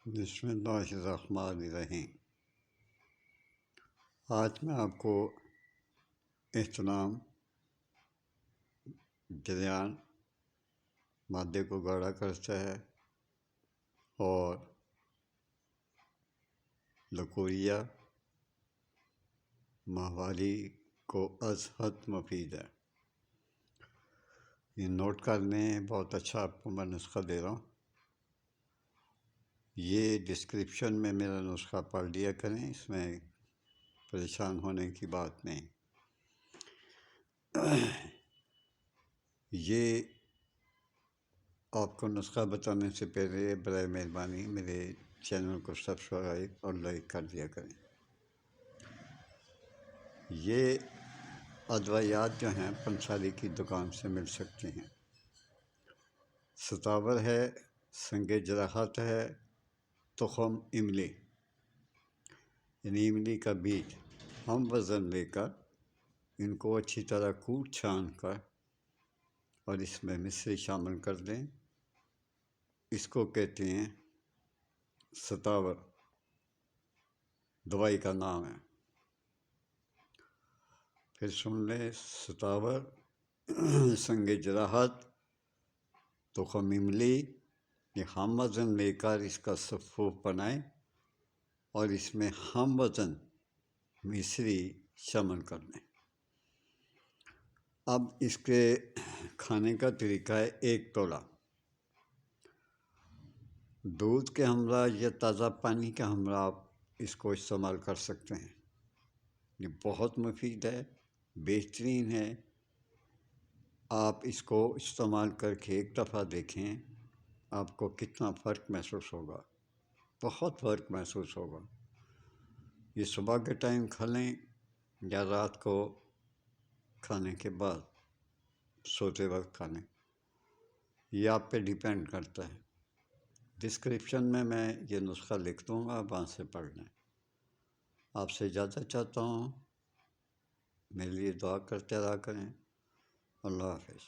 بسم اللہ الرحمن الرحیم۔ آج میں آپ کو اہتمام، جریان مادے کو گاڑھا کرتا ہے اور لکوریہ ماہواری کو از حد مفید ہے۔ یہ نوٹ کر لیں، بہت اچھا آپ کو میں نسخہ دے رہا ہوں۔ یہ ڈسکرپشن میں میرا نسخہ پڑھ لیا کریں، اس میں پریشان ہونے کی بات نہیں۔ یہ آپ کو نسخہ بتانے سے پہلے برائے مہربانی میرے چینل کو سبسکرائب اور لائک کر دیا کریں۔ یہ ادویات جو ہیں پنساری کی دکان سے مل سکتی ہیں۔ ستاور ہے، سنگ جراحت ہے، تخم املی یعنی املی کا بیج، ہم وزن لے کر ان کو اچھی طرح کوٹ چھان کر اور اس میں مصری شامل کر دیں۔ اس کو کہتے ہیں ستاور، دوائی کا نام ہے۔ پھر سن لیں، ستاور، سنگ جراحت، تخم املی، یہ ہم وزن لے کر اس کا صفوف بنائیں اور اس میں ہم وزن مصری شامل کر دیں۔ اب اس کے کھانے کا طریقہ ہے 1 تولہ دودھ کے ہمراہ یا تازہ پانی کے ہمراہ آپ اس کو استعمال کر سکتے ہیں۔ یہ بہت مفید ہے، بہترین ہے۔ آپ اس کو استعمال کر کے ایک دفعہ دیکھیں، آپ کو کتنا فرق محسوس ہوگا، بہت فرق محسوس ہوگا۔ یہ صبح کے ٹائم کھا لیں یا رات کو کھانے کے بعد سوتے وقت کھا لیں، یہ آپ پہ ڈیپینڈ کرتا ہے۔ ڈسکرپشن میں یہ نسخہ لکھ دوں گا، وہاں سے پڑھ لیں۔ آپ سے اجازت چاہتا ہوں، میرے لیے دعا کرتے رہا کریں۔ اللہ حافظ۔